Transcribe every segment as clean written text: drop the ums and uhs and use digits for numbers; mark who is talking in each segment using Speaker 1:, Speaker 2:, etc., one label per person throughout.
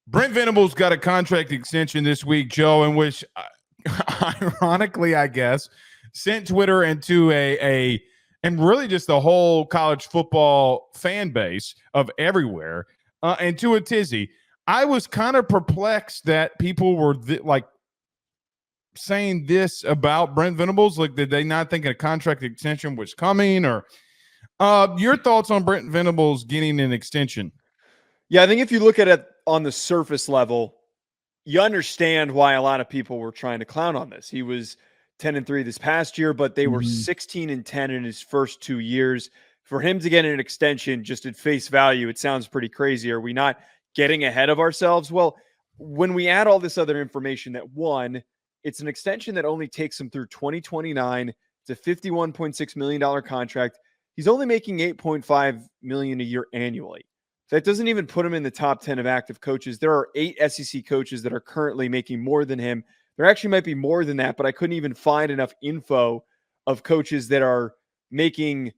Speaker 1: Brent Venables got a contract extension this week, Joe, in which, ironically, I guess, sent Twitter into and really just the whole college football fan base of everywhere into a tizzy. I was kind of perplexed that people were saying this about Brent Venables. Like, did they not think a contract extension was coming? Or your thoughts on Brent Venables getting an extension?
Speaker 2: Yeah, I think if you look at it on the surface level, you understand why a lot of people were trying to clown on this. He was 10-3 this past year, but they were 16-10 in his first 2 years. For him to get an extension just at face value, it sounds pretty crazy. Are we not getting ahead of ourselves? Well, when we add all this other information, that one, it's an extension that only takes him through 2029. It's a $51.6 million contract. He's only making $8.5 million a year annually. That doesn't even put him in the top 10 of active coaches. There are 8 SEC coaches that are currently making more than him. There actually might be more than that, but I couldn't even find enough info of coaches that are making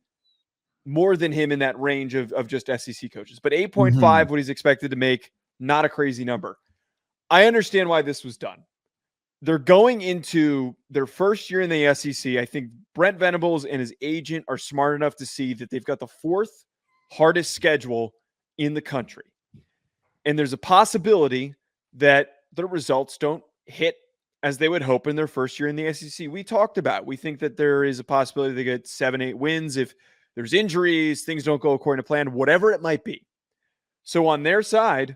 Speaker 2: more than him in that range of just SEC coaches. But 8.5, what he's expected to make, not a crazy number. I understand why this was done. They're going into their first year in the SEC. I think Brent Venables and his agent are smart enough to see that they've got the 4th hardest schedule in the country. And there's a possibility that the results don't hit as they would hope in their first year in the SEC. We talked about, we think that there is a possibility they get 7-8 wins if there's injuries, things don't go according to plan, whatever it might be. So on their side,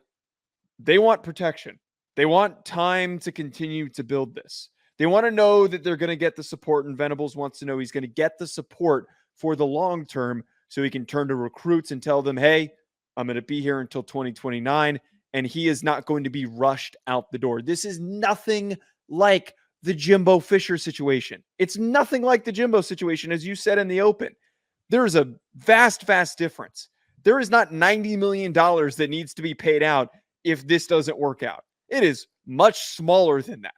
Speaker 2: they want protection. They want time to continue to build this. They want to know that they're going to get the support, and Venables wants to know he's going to get the support for the long term so he can turn to recruits and tell them, hey, I'm going to be here until 2029, and he is not going to be rushed out the door. This is nothing like the Jimbo Fisher situation. It's nothing like the Jimbo situation, as you said in the open. There is a vast, vast difference. There is not $90 million that needs to be paid out if this doesn't work out. It is much smaller than that.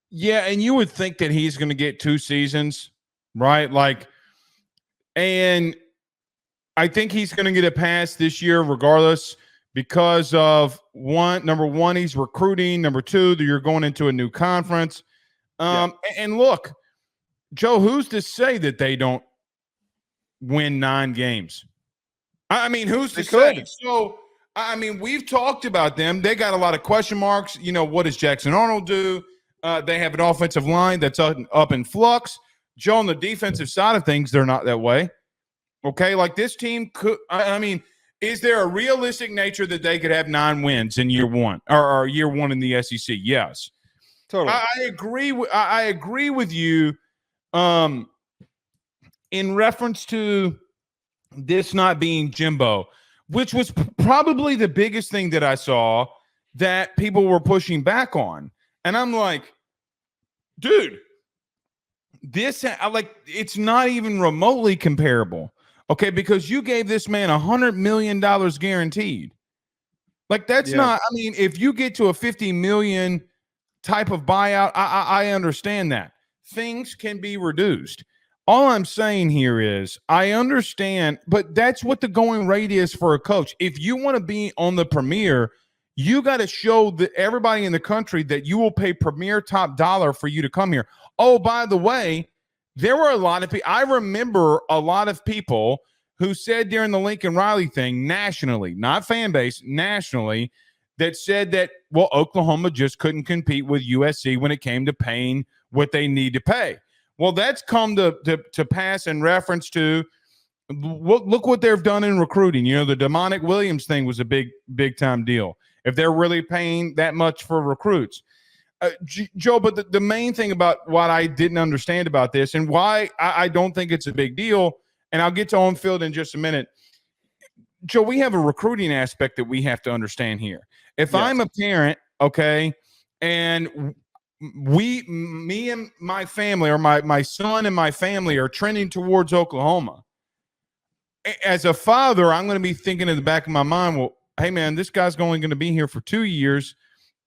Speaker 1: Yeah, and you would think that he's going to get 2 seasons, right? And I think he's going to get a pass this year regardless because of number one, he's recruiting. Number two, that you're going into a new conference. And look, Joe, who's to say that they don't win 9 games? I mean, who's to say? So, I mean, we've talked about them. They got a lot of question marks. You know, what does Jackson Arnold do? They have an offensive line that's up in flux. Joe, on the defensive side of things, they're not that way. Okay, like this team could – I mean, is there a realistic nature that they could have 9 wins in year one or year one in the SEC? Yes.
Speaker 2: Totally.
Speaker 1: I agree with you in reference to this not being Jimbo, which was probably the biggest thing that I saw that people were pushing back on. And I'm like, dude, it's not even remotely comparable. Okay, because you gave this man $100 million guaranteed. Like, that's not, I mean, if you get to a $50 million type of buyout, I understand that. Things can be reduced. All I'm saying here is I understand, but that's what the going rate is for a coach. If you want to be on the premier, you got to show everybody in the country that you will pay premier top dollar for you to come here. Oh, by the way, there were a lot of people. I remember a lot of people who said during the Lincoln Riley thing nationally, not fan base, nationally, that said that, well, Oklahoma just couldn't compete with USC when it came to paying what they need to pay. Well, that's come to pass in reference to look what they've done in recruiting. You know, the Demonic Williams thing was a big time deal. If they're really paying that much for recruits. Joe, but the main thing about what I didn't understand about this and why I don't think it's a big deal, and I'll get to on field in just a minute. Joe, we have a recruiting aspect that we have to understand here. If I'm a parent, okay, and me and my family, or my son and my family are trending towards Oklahoma, as a father, I'm going to be thinking in the back of my mind, well, hey, man, this guy's only going to be here for 2 years.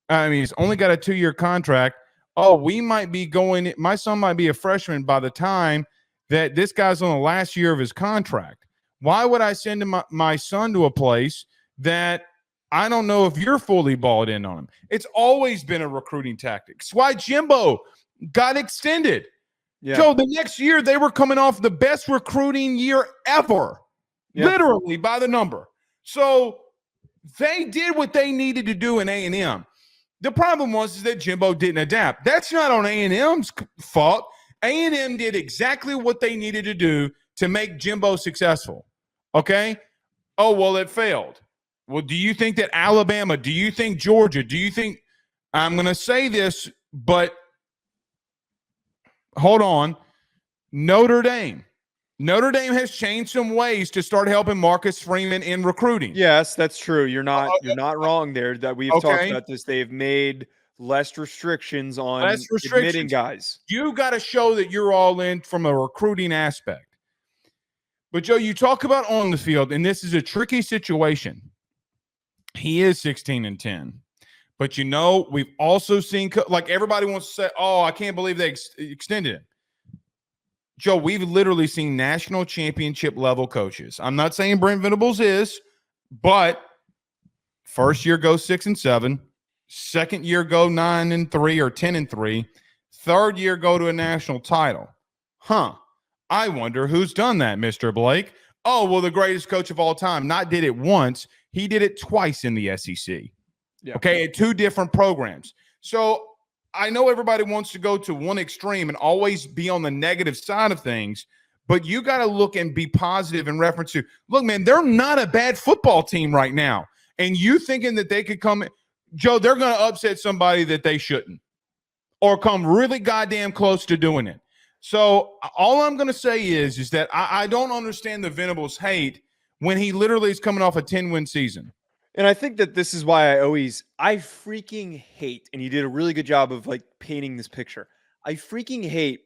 Speaker 1: I mean, he's only got a 2-year contract. Oh, we might be going – my son might be a freshman by the time that this guy's on the last year of his contract. Why would I send my son to a place that I don't know if you're fully balled in on him. It's always been a recruiting tactic. It's why Jimbo got extended.
Speaker 2: Yeah.
Speaker 1: Joe, the next year they were coming off the best recruiting year ever, literally by the number. So they did what they needed to do in A&M. The problem was that Jimbo didn't adapt. That's not on A&M's fault. A&M did exactly what they needed to do to make Jimbo successful. Okay? Oh, well, it failed. Well, do you think that Alabama, do you think Georgia, do you think – I'm going to say this, but hold on. Notre Dame. Notre Dame has changed some ways to start helping Marcus Freeman in recruiting.
Speaker 2: Yes, that's true. You're not wrong there. That we've talked about this. They've made less restrictions on admitting guys.
Speaker 1: You got to show that you're all in from a recruiting aspect. But, Joe, you talk about on the field, and this is a tricky situation. He is 16-10. But, we've also seen – like everybody wants to say, oh, I can't believe they extended him. Joe, we've literally seen national championship level coaches. I'm not saying Brent Venables is, but first year go 6-7, second year go 9-3 or 10-3, third year go to a national title. I wonder who's done that, Mr. Blake. Oh, well, the greatest coach of all time not did it once. He did it twice in the SEC. Yeah. Okay, at two different programs. So I know everybody wants to go to one extreme and always be on the negative side of things, but you got to look and be positive in reference to, look, man, they're not a bad football team right now. And you thinking that they could come, Joe, they're going to upset somebody that they shouldn't or come really goddamn close to doing it. So all I'm going to say is that I don't understand the Venables hate when he literally is coming off a 10-win season.
Speaker 2: And I think that this is why I freaking hate, and you did a really good job of like painting this picture. I freaking hate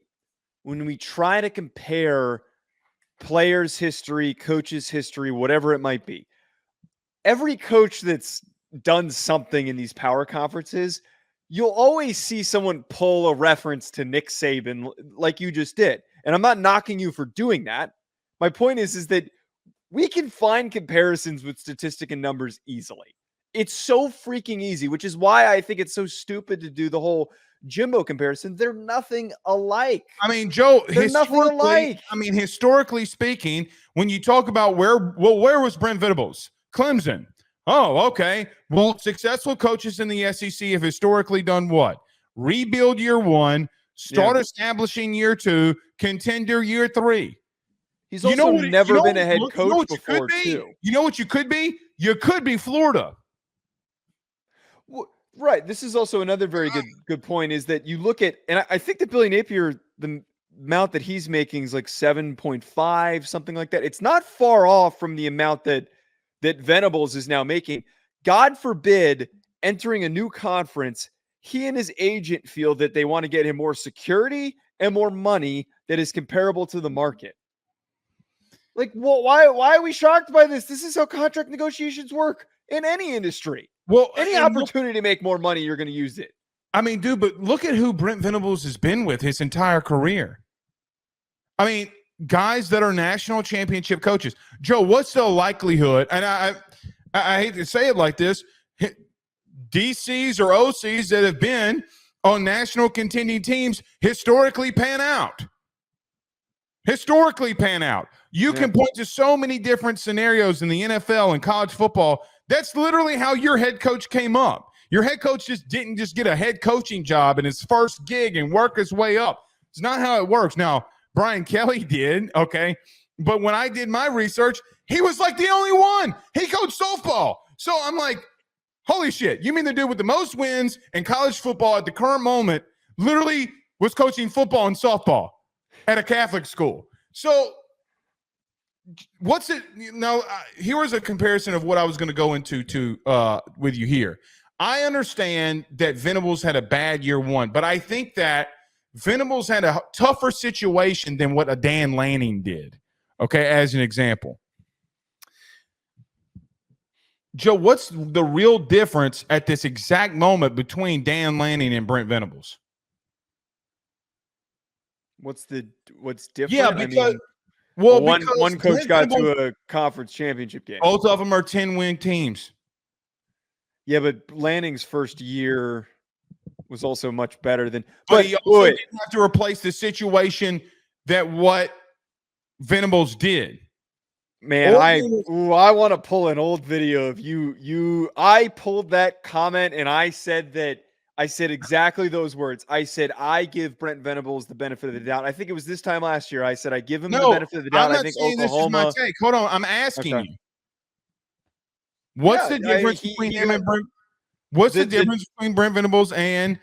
Speaker 2: when we try to compare players' history, coaches' history, whatever it might be. Every coach that's done something in these power conferences, you'll always see someone pull a reference to Nick Saban like you just did. And I'm not knocking you for doing that. My point is that we can find comparisons with statistic and numbers easily. It's so freaking easy, which is why I think it's so stupid to do the whole Jimbo comparison. They're nothing alike.
Speaker 1: I mean, Joe, historically speaking, when you talk about where was Brent Venables? Clemson. Oh, okay. Well, successful coaches in the SEC have historically done what? Rebuild year one, start establishing year two, contender year three.
Speaker 2: He's also never been a head coach before, too.
Speaker 1: You know what you could be? You could be Florida.
Speaker 2: Well, right. This is also another very good point is that you look at, and I think that Billy Napier, the amount that he's making is like 7.5, something like that. It's not far off from the amount that Venables is now making. God forbid, entering a new conference, he and his agent feel that they want to get him more security and more money that is comparable to the market. Like, well, why are we shocked by this? This is how contract negotiations work in any industry. Well, any opportunity to make more money, you're going to use it.
Speaker 1: I mean, dude, but look at who Brent Venables has been with his entire career. I mean, guys that are national championship coaches. Joe, what's the likelihood? And I hate to say it like this, DCs or OCs that have been on national contending teams historically pan out. You can point to so many different scenarios in the NFL and college football. That's literally how your head coach came up. Your head coach didn't get a head coaching job in his first gig and work his way up. It's not how it works. Now, Brian Kelly did, okay? But when I did my research, he was like the only one. He coached softball. So I'm like, holy shit. You mean the dude with the most wins in college football at the current moment literally was coaching football and softball at a Catholic school. So what's it? Now, here was a comparison of what I was going to go into with you here. I understand that Venables had a bad year one, but I think that Venables had a tougher situation than what a Dan Lanning did, okay, as an example. Joe, what's the real difference at this exact moment between Dan Lanning and Brent Venables?
Speaker 2: What's different?
Speaker 1: Yeah, because
Speaker 2: one coach got to a conference championship game.
Speaker 1: Both of them are 10-win teams.
Speaker 2: Yeah, but Lanning's first year was also much better than.
Speaker 1: But he also didn't have to replace the situation that what Venables did.
Speaker 2: Man, I want to pull an old video of you. I pulled that comment and I said exactly those words. I said, I give Brent Venables the benefit of the doubt. I think it was this time last year. I said, I give him the benefit of the doubt.
Speaker 1: I'm not
Speaker 2: I think
Speaker 1: saying
Speaker 2: Oklahoma.
Speaker 1: This is my take. Hold on. I'm asking you. What's the difference between him and Brent? What's the difference between Brent Venables and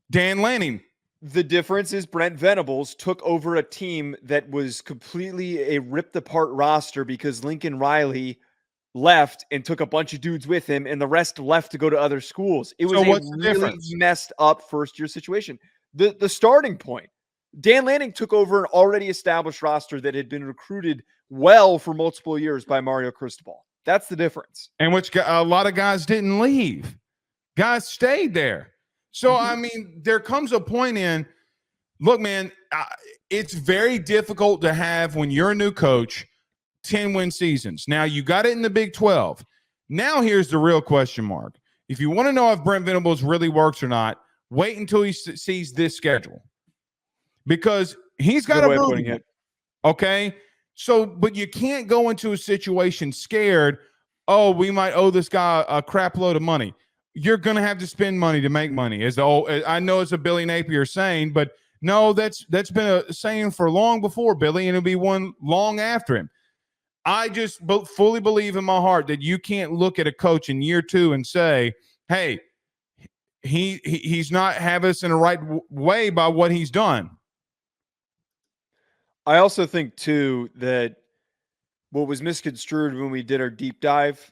Speaker 1: Dan Lanning?
Speaker 2: The difference is Brent Venables took over a team that was completely a ripped apart roster because Lincoln Riley left and took a bunch of dudes with him, and the rest left to go to other schools. It was a really messed up first year situation. The starting point, Dan Lanning took over an already established roster that had been recruited well for multiple years by Mario Cristobal. That's the difference.
Speaker 1: And which a lot of guys didn't leave. Guys stayed there. So, I mean, there comes a point in, look, man, it's very difficult to have, when you're a new coach, 10-win seasons. Now, you got it in the Big 12. Now, here's the real question mark. If you want to know if Brent Venables really works or not, wait until he sees this schedule. Because he's got a move. Okay? So, but you can't go into a situation scared, oh, we might owe this guy a crap load of money. You're going to have to spend money to make money. I know it's a Billy Napier saying, but no, that's been a saying for long before Billy, and it'll be one long after him. I just fully believe in my heart that you can't look at a coach in year 2 and say, hey, he's not have us in the right way by what he's done.
Speaker 2: I also think, too, that what was misconstrued when we did our deep dive,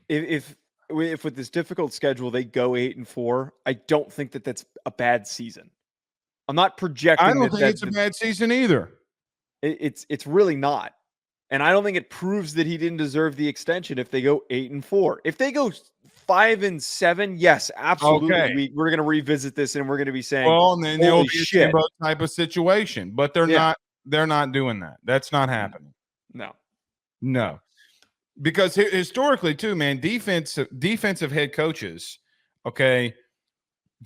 Speaker 2: if with this difficult schedule they go 8-4, I don't think that that's a bad season. I'm not projecting.
Speaker 1: I don't think it's a bad season either.
Speaker 2: It's really not, and I don't think it proves that he didn't deserve the extension if they go 8-4. If they go 5-7, yes, absolutely. Okay. We're going to revisit this and we're going to be saying,
Speaker 1: well, and then there'll be a Timbo type of situation, but they're not. They're not doing that. That's not happening. No. Because historically, too, man, defensive head coaches, okay,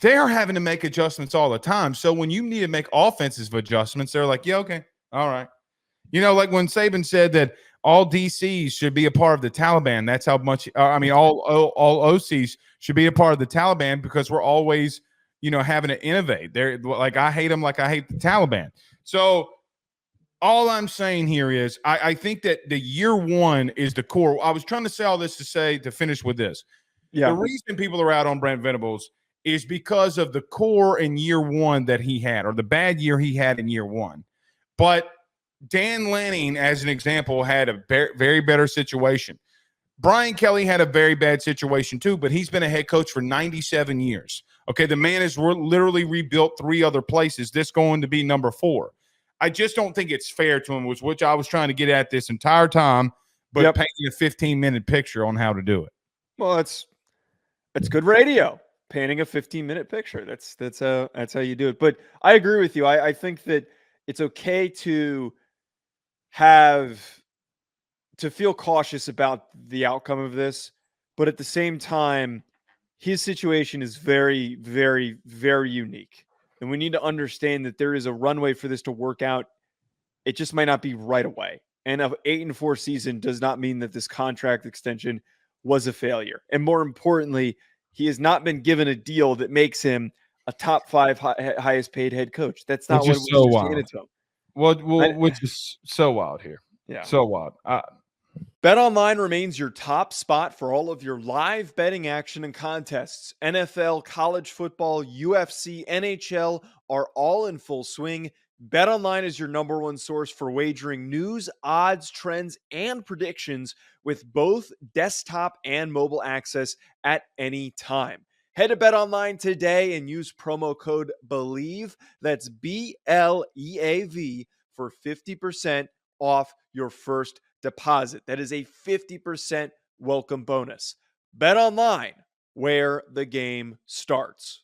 Speaker 1: they are having to make adjustments all the time. So when you need to make offensive adjustments, they're like, yeah, okay, all right. You know, like when Saban said that all DCs should be a part of the Taliban. That's how much. All OCs should be a part of the Taliban because we're always, having to innovate. They're like, I hate them like I hate the Taliban. So all I'm saying here is I think that the year 1 is the core. I was trying to say all this to finish with this. Yeah. The reason people are out on Brent Venables is because of the core in year 1 that he had, or the bad year he had in year 1. But Dan Lanning, as an example, had a very better situation. Brian Kelly had a very bad situation too, but he's been a head coach for 97 years. Okay, the man has literally rebuilt 3 other places. This going to be number 4. I just don't think it's fair to him, which I was trying to get at this entire time, but painting a 15-minute picture on how to do it.
Speaker 2: Well, that's good radio. Painting a 15-minute picture. That's how you do it. But I agree with you. I think that it's okay to feel cautious about the outcome of this, but at the same time, his situation is very, very, very unique. And we need to understand that there is a runway for this to work out. It just might not be right away. And an 8-4 season does not mean that this contract extension was a failure. And more importantly, he has not been given a deal that makes him a top 5 highest paid head coach. That's not what was just handed to him.
Speaker 1: Which is so wild here.
Speaker 2: Yeah.
Speaker 1: So wild.
Speaker 2: BetOnline remains your top spot for all of your live betting action and contests. NFL, college football, UFC, NHL are all in full swing. BetOnline is your number 1 source for wagering news, odds, trends, and predictions with both desktop and mobile access at any time. Head to BetOnline today and use promo code BELIEVE, that's BLEAV, for 50% off your first deposit. That is a 50% welcome bonus. BetOnline, where the game starts.